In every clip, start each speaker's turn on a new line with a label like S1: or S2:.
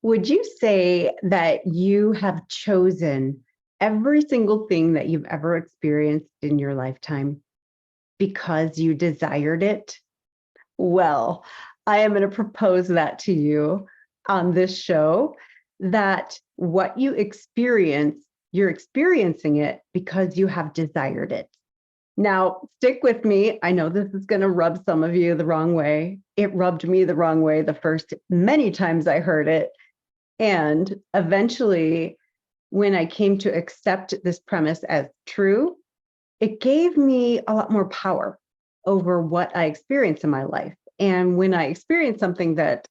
S1: Would you say that you have chosen every single thing that you've ever experienced in your lifetime because you desired it? Well, I am going to propose that to you on this show that what you experience, you're experiencing it because you have desired it. Now, stick with me. I know this is going to rub some of you the wrong way. It rubbed me the wrong way the first many times I heard it. And eventually, when I came to accept this premise as true, it gave me a lot more power over what I experience in my life. And when I experience something that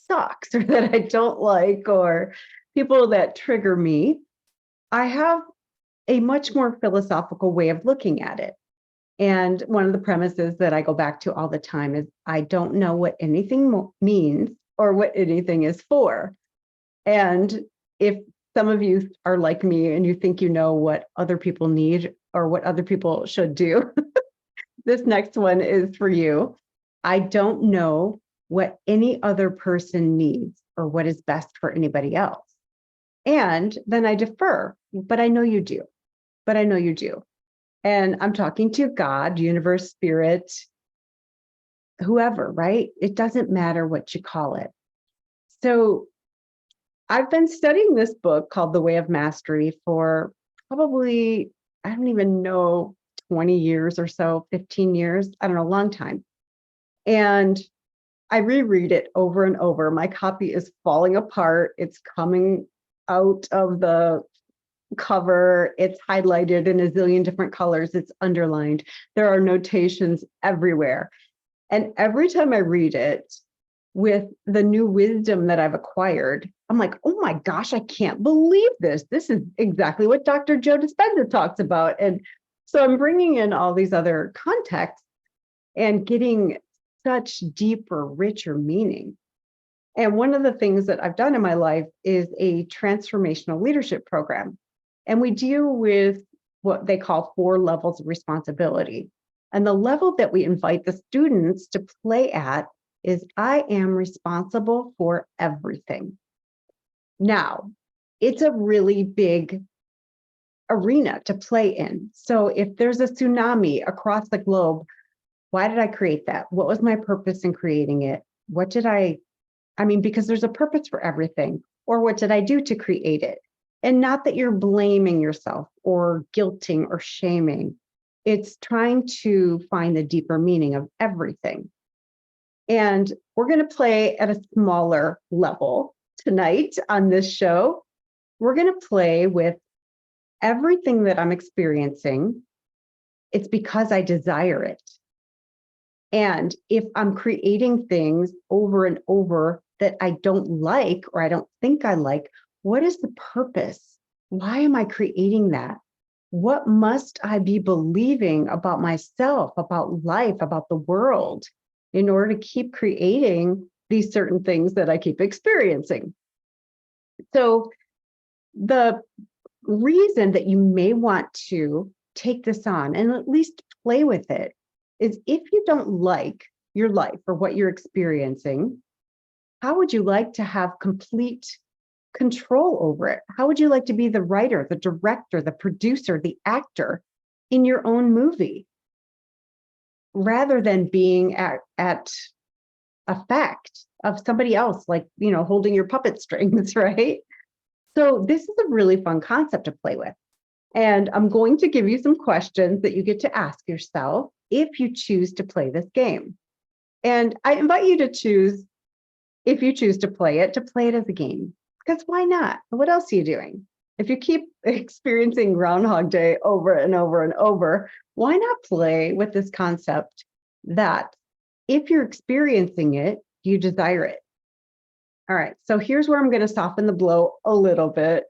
S1: sucks or that I don't like, or people that trigger me, I have a much more philosophical way of looking at it. And one of the premises that I go back to all the time is I don't know what anything means or what anything is for. And if some of you are like me and you think you know what other people need or what other people should do, this next one is for you. I don't know what any other person needs or what is best for anybody else. And then I defer, but I know you do. But I know you do. And I'm talking to God, universe, spirit, whoever, right? It doesn't matter what you call it. So I've been studying this book called The Way of Mastery for probably, I don't even know, 20 years or so, 15 years, I don't know, a long time. And I reread it over and over. My copy is falling apart. It's coming out of the cover. It's highlighted in a zillion different colors. It's underlined. There are notations everywhere. And every time I read it with the new wisdom that I've acquired, I'm like, oh my gosh, I can't believe this. This is exactly what Dr. Joe Dispenza talks about. And so I'm bringing in all these other contexts and getting such deeper, richer meaning. And one of the things that I've done in my life is a transformational leadership program. And we deal with what they call 4 levels of responsibility. And the level that we invite the students to play at is I am responsible for everything. Now, it's a really big arena to play in. So if there's a tsunami across the globe, why did I create that? What was my purpose in creating it? What did I mean, because there's a purpose for everything. Or what did I do to create it? And not that you're blaming yourself or guilting or shaming. It's trying to find the deeper meaning of everything. And we're going to play at a smaller level tonight on this show. We're going to play with everything that I'm experiencing. It's because I desire it. And if I'm creating things over and over that I don't like or I don't think I like, what is the purpose? Why am I creating that? What must I be believing about myself, about life, about the world in order to keep creating these certain things that I keep experiencing? So the reason that you may want to take this on and at least play with it is if you don't like your life or what you're experiencing, how would you like to have complete control over it? How would you like to be the writer, the director, the producer, the actor in your own movie, rather than being at effect of somebody else, like, holding your puppet strings, right? So this is a really fun concept to play with. And I'm going to give you some questions that you get to ask yourself if you choose to play this game. And I invite you to choose, if you choose to play it as a game. Because why not? What else are you doing? If you keep experiencing Groundhog Day over and over and over, why not play with this concept that if you're experiencing it, you desire it? All right, so here's where I'm going to soften the blow a little bit.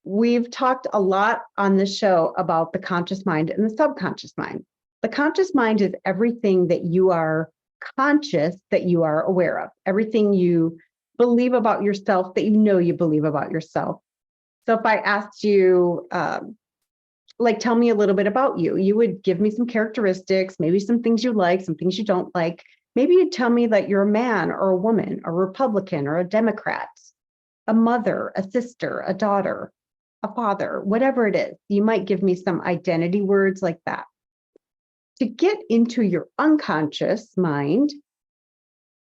S1: We've talked a lot on this show about the conscious mind and the subconscious mind. The conscious mind is everything that you are conscious, that you are aware of, everything you believe about yourself that you believe about yourself. So if I asked you, tell me a little bit about you, you would give me some characteristics, maybe some things you like, some things you don't like. Maybe you'd tell me that you're a man or a woman, a Republican or a Democrat. a mother, a sister, a daughter, a father, whatever it is. You might give me some identity words like that. To get into your unconscious mind,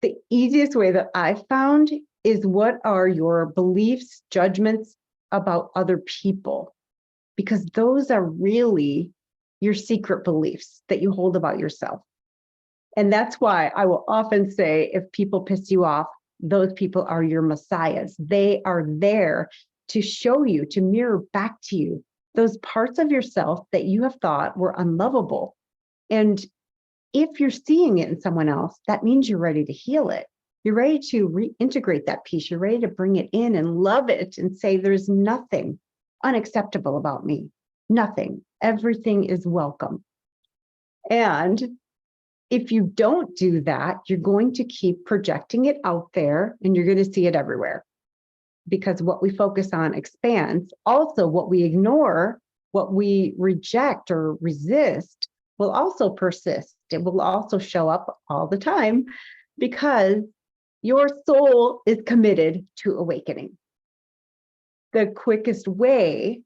S1: the easiest way that I've found is what are your beliefs, judgments about other people? Because those are really your secret beliefs that you hold about yourself. And that's why I will often say, if people piss you off, those people are your messiahs. They are there to show you, to mirror back to you those parts of yourself that you have thought were unlovable. And if you're seeing it in someone else, that means you're ready to heal it. You're ready to reintegrate that piece. You're ready to bring it in and love it and say, there's nothing unacceptable about me. Nothing. Everything is welcome. And if you don't do that, you're going to keep projecting it out there and you're going to see it everywhere. Because what we focus on expands. Also, what we ignore, what we reject or resist will also persist. It will also show up all the time because your soul is committed to awakening. The quickest way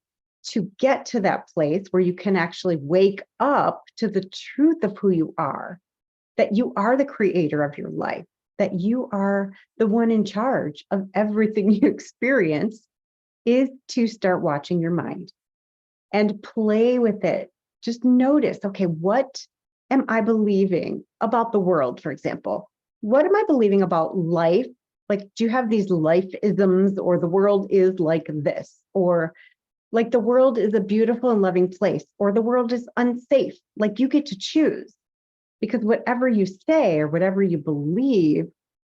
S1: to get to that place where you can actually wake up to the truth of who you are, that you are the creator of your life, that you are the one in charge of everything you experience, is to start watching your mind and play with it. Just notice, okay, what am I believing about the world, for example? What am I believing about life? Like, do you have these life isms, or the world is like this, or like the world is a beautiful and loving place, or the world is unsafe? Like, you get to choose, because whatever you say or whatever you believe,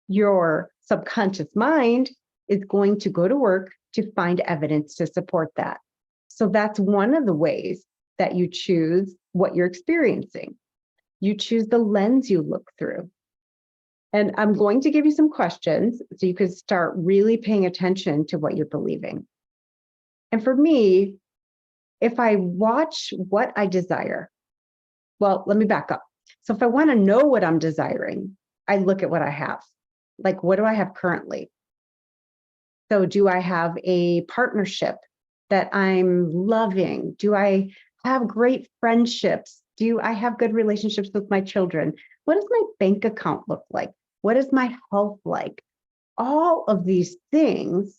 S1: your subconscious mind is going to go to work to find evidence to support that. So that's one of the ways that you choose what you're experiencing. You choose the lens you look through. And I'm going to give you some questions so you can start really paying attention to what you're believing. And for me, if I watch what I desire, well, let me back up. So if I want to know what I'm desiring, I look at what I have. Like, what do I have currently? So do I have a partnership that I'm loving? Do I have great friendships? Do I have good relationships with my children? What does my bank account look like? What is my health like? All of these things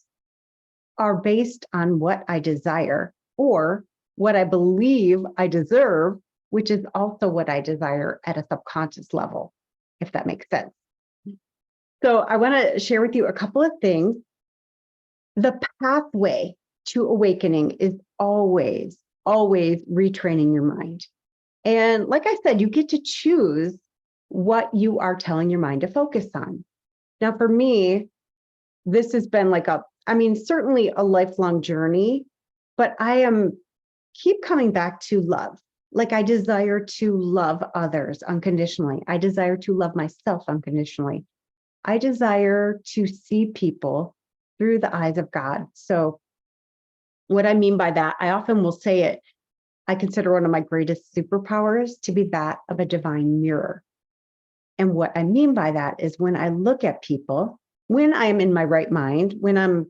S1: are based on what I desire or what I believe I deserve, which is also what I desire at a subconscious level, if that makes sense. So I want to share with you a couple of things. The pathway to awakening is always, always retraining your mind. And like I said, you get to choose what you are telling your mind to focus on. Now, for me, this has been like certainly a lifelong journey, but keep coming back to love. Like, I desire to love others unconditionally. I desire to love myself unconditionally. I desire to see people through the eyes of God. So what I mean by that, I often will say it, I consider one of my greatest superpowers to be that of a divine mirror. And what I mean by that is, when I look at people, when I'm in my right mind, when I'm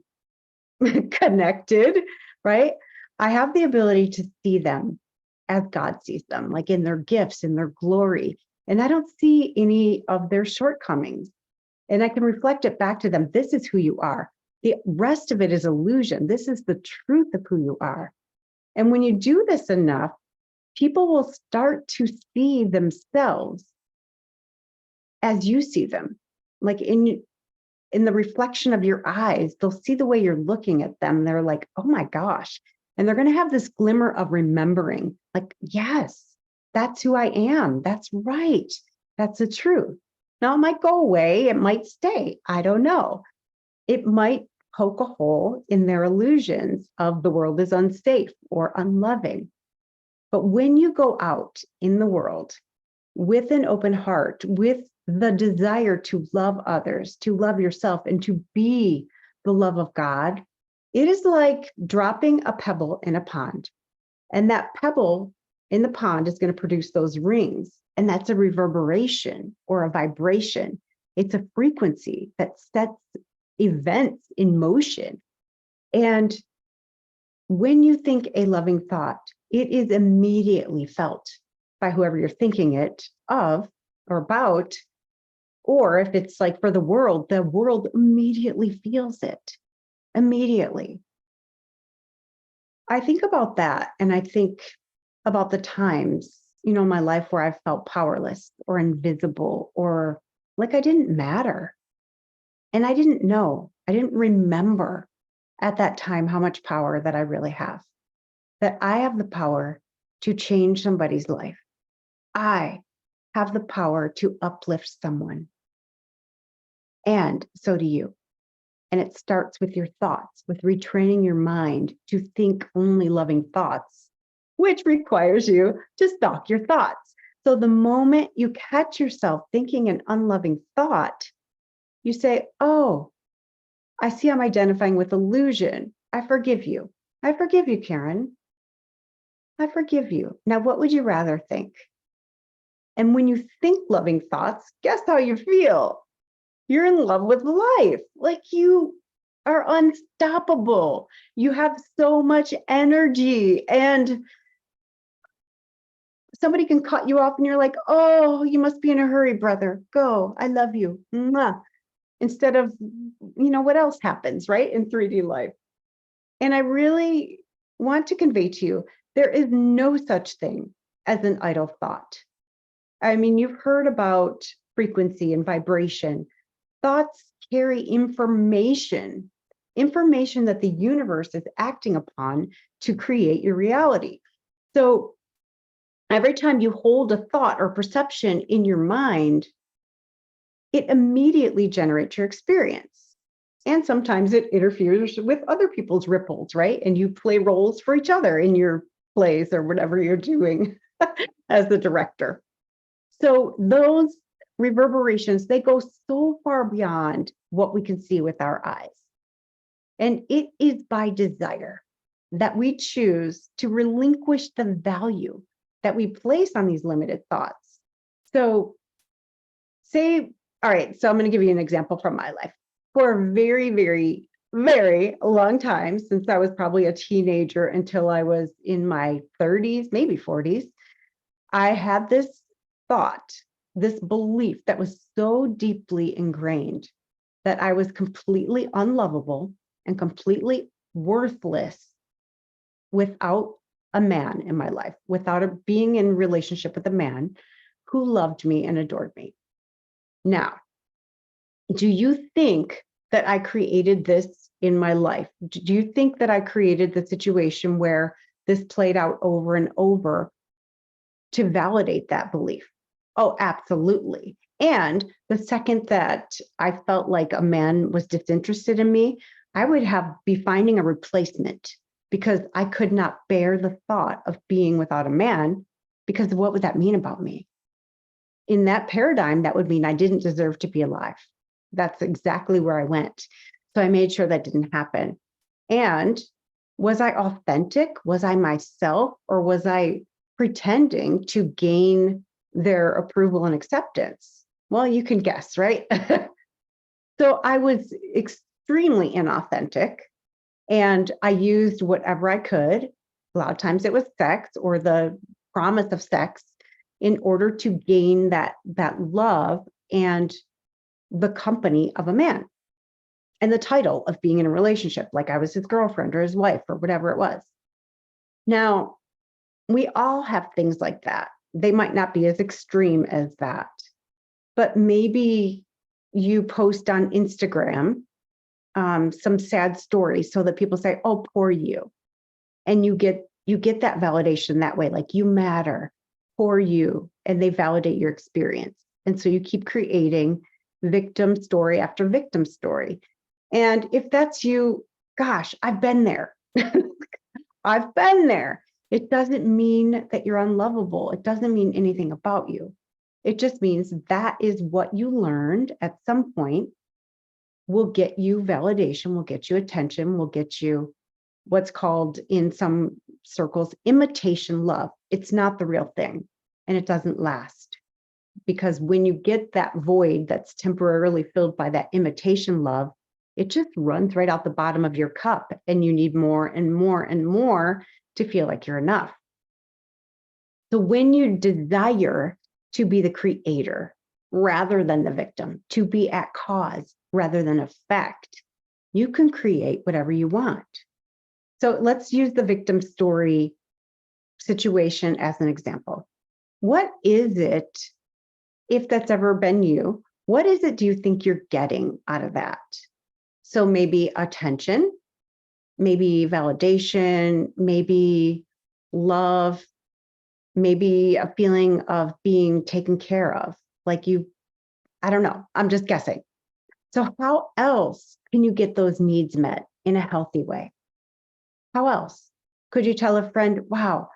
S1: connected, right? I have the ability to see them as God sees them, like in their gifts, in their glory. And I don't see any of their shortcomings. And I can reflect it back to them. This is who you are. The rest of it is illusion. This is the truth of who you are. And when you do this enough, people will start to see themselves as you see them. Like in the reflection of your eyes, they'll see the way you're looking at them. They're like, oh my gosh. And they're going to have this glimmer of remembering, like, yes, that's who I am. That's right. That's the truth. Now, it might go away. It might stay. I don't know. It might poke a hole in their illusions of the world is unsafe or unloving. But when you go out in the world with an open heart, with the desire to love others, to love yourself, and to be the love of God, it is like dropping a pebble in a pond. And that pebble in the pond is going to produce those rings. And that's a reverberation or a vibration. It's a frequency that sets events in motion. And when you think a loving thought, it is immediately felt by whoever you're thinking it of or about. Or if it's like for the world immediately feels it. Immediately. I think about that, and I think about the times, in my life where I felt powerless or invisible or like I didn't matter. And I didn't know, I didn't remember at that time how much power that I really have, that I have the power to change somebody's life. I have the power to uplift someone. And so do you. And it starts with your thoughts, with retraining your mind to think only loving thoughts, which requires you to stalk your thoughts. So the moment you catch yourself thinking an unloving thought, you say, oh, I see I'm identifying with illusion. I forgive you. I forgive you, Karen. I forgive you. Now, what would you rather think? And when you think loving thoughts, guess how you feel? You're in love with life. Like you are unstoppable. You have so much energy, and somebody can cut you off and you're like, oh, you must be in a hurry, brother. Go. I love you. Mwah. Instead of, what else happens, right? In 3D life. And I really want to convey to you, there is no such thing as an idle thought. I mean, you've heard about frequency and vibration. Thoughts carry information that the universe is acting upon to create your reality. So every time you hold a thought or perception in your mind, it immediately generates your experience. And sometimes it interferes with other people's ripples, right? And you play roles for each other in your plays or whatever you're doing as the director. So those reverberations, they go so far beyond what we can see with our eyes. And it is by desire that we choose to relinquish the value that we place on these limited thoughts. So all right, so I'm going to give you an example from my life. For a very, very, very long time, since I was probably a teenager until I was in my 30s, maybe 40s, I had this thought, this belief that was so deeply ingrained that I was completely unlovable and completely worthless without a man in my life, without being in relationship with a man who loved me and adored me. Now, do you think that I created this in my life? Do you think that I created the situation where this played out over and over to validate that belief? Oh, absolutely. And the second that I felt like a man was disinterested in me, I would be finding a replacement because I could not bear the thought of being without a man, because what would that mean about me? In that paradigm, that would mean I didn't deserve to be alive. That's exactly where I went. So I made sure that didn't happen. And was I authentic? Was I myself? Or was I pretending to gain their approval and acceptance? Well, you can guess, right? So I was extremely inauthentic, and I used whatever I could. A lot of times it was sex or the promise of sex in order to gain that love and the company of a man and the title of being in a relationship, like I was his girlfriend or his wife or whatever it was. Now, we all have things like that. They might not be as extreme as that, but maybe you post on Instagram some sad stories so that people say, oh, poor you. And you get that validation that way, like you matter, poor you, and they validate your experience. And so you keep creating victim story after victim story. And if that's you, gosh, I've been there. I've been there. It doesn't mean that you're unlovable. It doesn't mean anything about you. It just means that is what you learned at some point will get you validation, will get you attention, will get you what's called in some circles imitation love. It's not the real thing, and it doesn't last. Because when you get that void that's temporarily filled by that imitation love, It just runs right out the bottom of your cup, and you need more and more and more to feel like you're enough. So when you desire to be the creator rather than the victim, to be at cause rather than effect, you can create whatever you want. So let's use the victim story situation as an example. What is it, if that's ever been you, what is it do you think you're getting out of that? So maybe attention, maybe validation, maybe love, maybe a feeling of being taken care of. Like I don't know, I'm just guessing. So how else can you get those needs met in a healthy way? How else? Could you tell a friend, wow,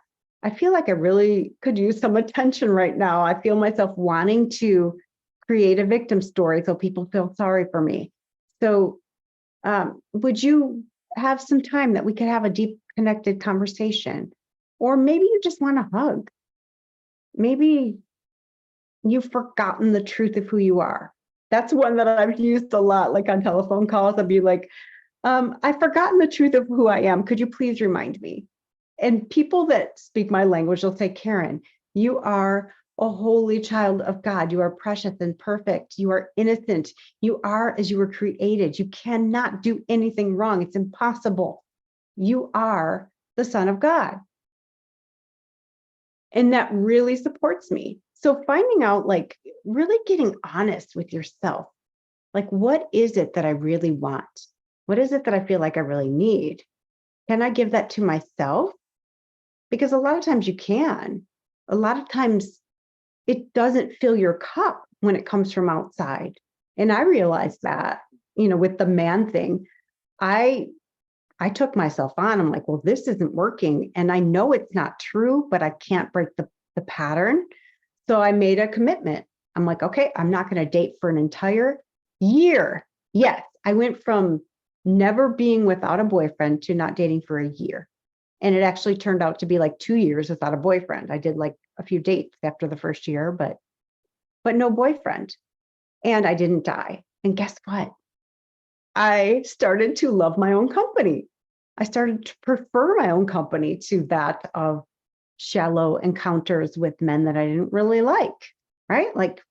S1: I feel like I really could use some attention right now. I feel myself wanting to create a victim story so people feel sorry for me. So would you have some time that we could have a deep connected conversation? Or maybe you just want a hug. Maybe you've forgotten the truth of who you are. That's one that I've used a lot, like on telephone calls. I'd be like, I've forgotten the truth of who I am. Could you please remind me? And people that speak my language will say, Karen, you are a holy child of God. You are precious and perfect. You are innocent. You are as you were created. You cannot do anything wrong. It's impossible. You are the Son of God. And that really supports me. So finding out, like, really getting honest with yourself. Like, what is it that I really want? What is it that I feel like I really need? Can I give that to myself? Because a lot of times you can. A lot of times it doesn't fill your cup when it comes from outside. And I realized that, with the man thing, I took myself on. I'm like, well, this isn't working. And I know it's not true, but I can't break the pattern. So I made a commitment. I'm like, okay, I'm not going to date for an entire year. Yes, I went from never being without a boyfriend to not dating for a year. And it actually turned out to be like 2 years without a boyfriend. I did like a few dates after the first year, but no boyfriend. And I didn't die. And guess what? I started to love my own company. I started to prefer my own company to that of shallow encounters with men that I didn't really like, right? Like,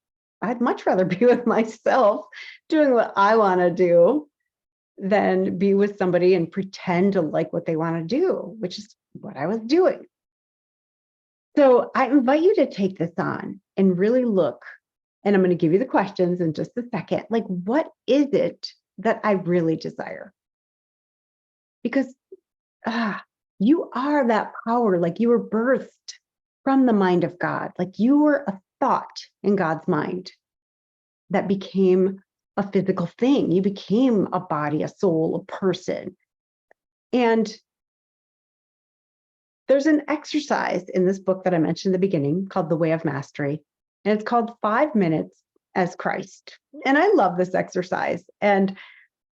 S1: I'd much rather be with myself doing what I want to do than be with somebody and pretend to like what they want to do, which is what I was doing. So I invite you to take this on and really look, and I'm going to give you the questions in just a second. Like, what is it that I really desire? Because you are that power. Like, you were birthed from the mind of God. Like, you were a thought in God's mind that became a physical thing. You became a body, a soul, a person. And there's an exercise in this book that I mentioned in the beginning called The Way of Mastery. And it's called 5 Minutes as Christ. And I love this exercise. And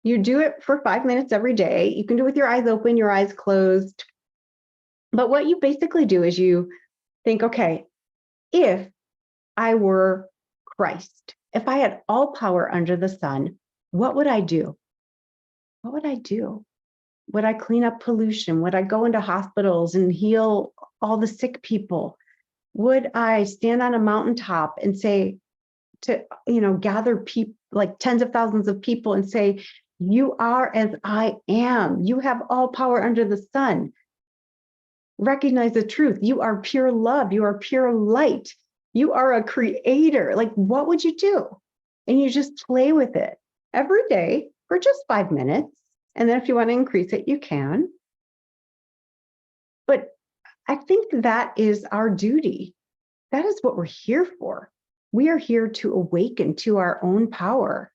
S1: you do it for 5 minutes every day. You can do it with your eyes open, your eyes closed. But what you basically do is you think, okay, if I were Christ, if I had all power under the sun, what would I do? What would I do? Would I clean up pollution? Would I go into hospitals and heal all the sick people? Would I stand on a mountaintop and say to, gather people, like tens of thousands of people, and say, you are as I am. You have all power under the sun. Recognize the truth. You are pure love. You are pure light. You are a creator. Like, what would you do? And you just play with it every day for just 5 minutes. And then if you want to increase it, you can. But I think that is our duty. That is what we're here for. We are here to awaken to our own power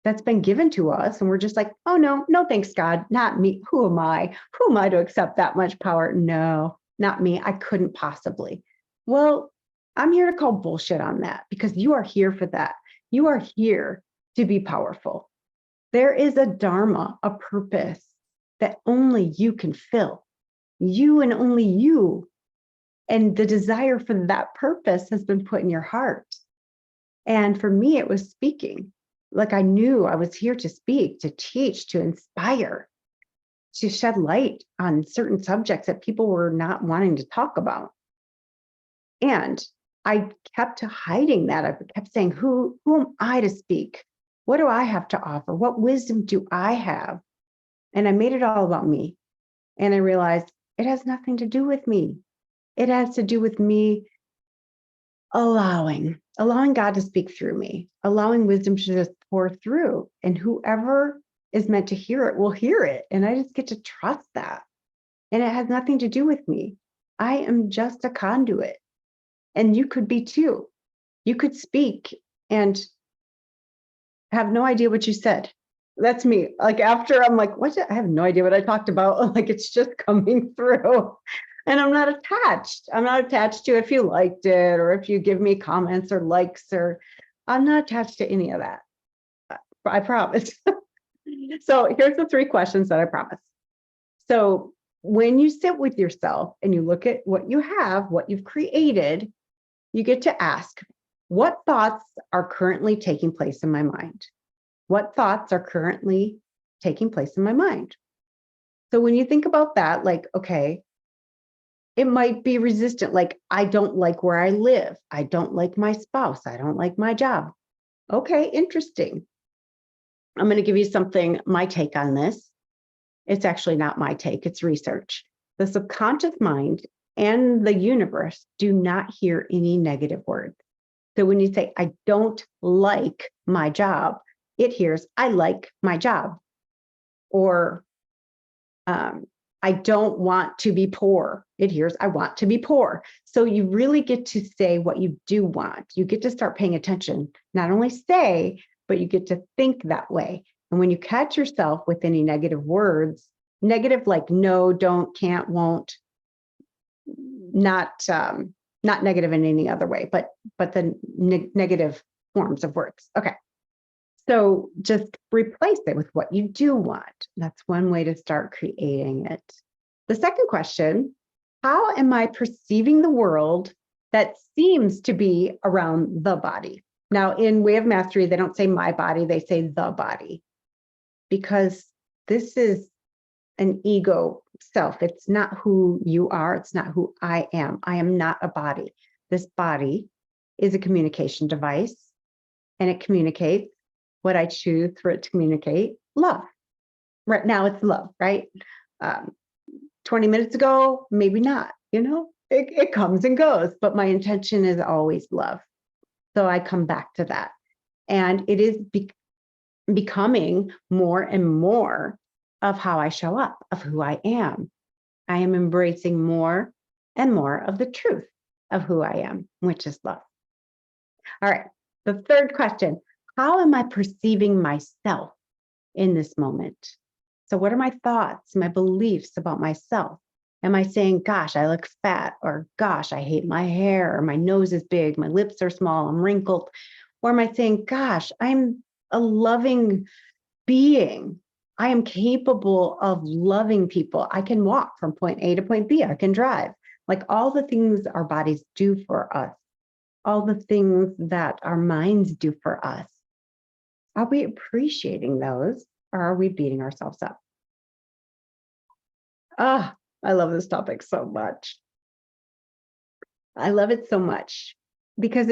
S1: that's been given to us. And we're just like, oh, no, thanks, God, not me. Who am I? Who am I to accept that much power? No, not me. I couldn't possibly. Well, I'm here to call bullshit on that, because you are here for that. You are here to be powerful. There is a dharma, a purpose that only you can fill. You and only you. And the desire for that purpose has been put in your heart. And for me, it was speaking. Like I knew I was here to speak, to teach, to inspire, to shed light on certain subjects that people were not wanting to talk about. And I kept hiding that. I kept saying, who am I to speak? What do I have to offer? What wisdom do I have? And I made it all about me. And I realized it has nothing to do with me. It has to do with me allowing God to speak through me, allowing wisdom to just pour through. And whoever is meant to hear it will hear it. And I just get to trust that. And it has nothing to do with me. I am just a conduit. And you could be too. You could speak and have no idea what you said. That's me. Like after I'm like, what? I have no idea what I talked about. Like it's just coming through. And I'm not attached. I'm not attached to if you liked it or if you give me comments or likes, or I'm not attached to any of that. I promise. So here's the 3 questions that I promise. So when you sit with yourself and you look at what you have, what you've created, you get to ask, what thoughts are currently taking place in my mind? What thoughts are currently taking place in my mind? So when you think about that, like, okay, it might be resistant. Like, I don't like where I live. I don't like my spouse. I don't like my job. Okay, interesting. I'm going to give you something, my take on this. It's actually not my take, it's research. The subconscious mind and the universe do not hear any negative words. So when you say, I don't like my job, it hears, I like my job. Or I don't want to be poor. It hears, I want to be poor. So you really get to say what you do want. You get to start paying attention, not only say, but you get to think that way. And when you catch yourself with any negative words, negative like no, don't, can't, won't, not negative in any other way, but the negative forms of words. Okay. So just replace it with what you do want. That's one way to start creating it. The second question, how am I perceiving the world that seems to be around the body? Now, in Way of Mastery, they don't say my body, they say the body, because this is an ego self. It's not who you are. It's not who I am. I am not a body. This body is a communication device, and it communicates what I choose for it to communicate, love. Right now it's love, right? 20 minutes ago, maybe not, it comes and goes, but my intention is always love. So I come back to that. And it is becoming more and more of how I show up, of who I am. I am embracing more and more of the truth of who I am, which is love. All right, the third question, how am I perceiving myself in this moment? So what are my thoughts, my beliefs about myself? Am I saying, gosh, I look fat, or gosh, I hate my hair, or my nose is big, my lips are small, I'm wrinkled? Or am I saying, gosh, I'm a loving being. I am capable of loving people. I can walk from point A to point B. I can drive. Like all the things our bodies do for us, all the things that our minds do for us. Are we appreciating those, or are we beating ourselves up? Ah, I love this topic so much. I love it so much because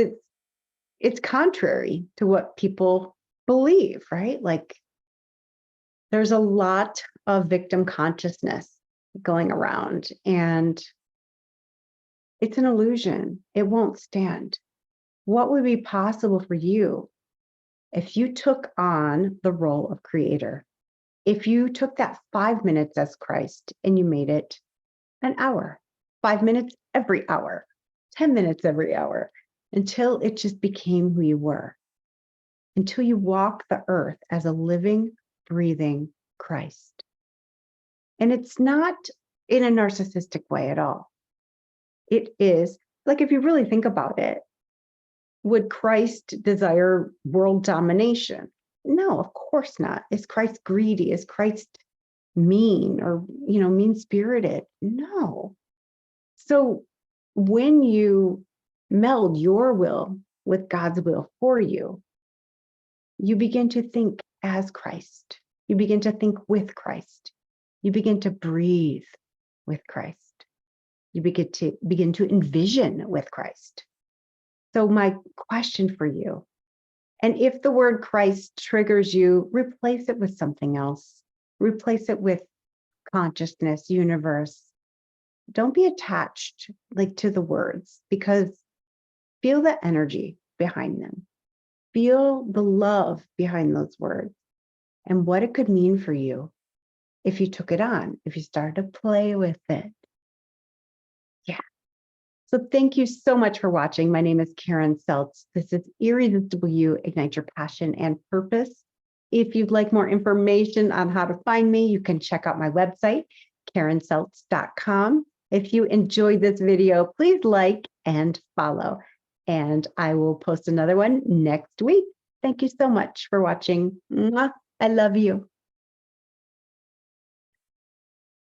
S1: it's contrary to what people believe, right? Like there's a lot of victim consciousness going around, and it's an illusion. It won't stand. What would be possible for you if you took on the role of creator? If you took that 5 minutes as Christ and you made it an hour, 5 minutes every hour, 10 minutes every hour, until it just became who you were, until you walk the earth as a living, breathing Christ. And it's not in a narcissistic way at all. It is like, if you really think about it, would Christ desire world domination? No, of course not. Is Christ greedy? Is Christ mean or, mean-spirited? No. So when you meld your will with God's will for you, you begin to think as Christ. You begin to think with Christ. You begin to breathe with Christ. You begin to envision with Christ. So my question for you, and if the word Christ triggers you, replace it with something else. Replace it with consciousness, universe. Don't be attached to the words, because feel the energy behind them. Feel the love behind those words and what it could mean for you if you took it on, if you started to play with it. Yeah. So thank you so much for watching. My name is Karen Seltz. This is Irresistible You, Ignite Your Passion and Purpose. If you'd like more information on how to find me, you can check out my website, karenseltz.com. If you enjoyed this video, please like and follow. And I will post another one next week. Thank you so much for watching. Mwah. I love you.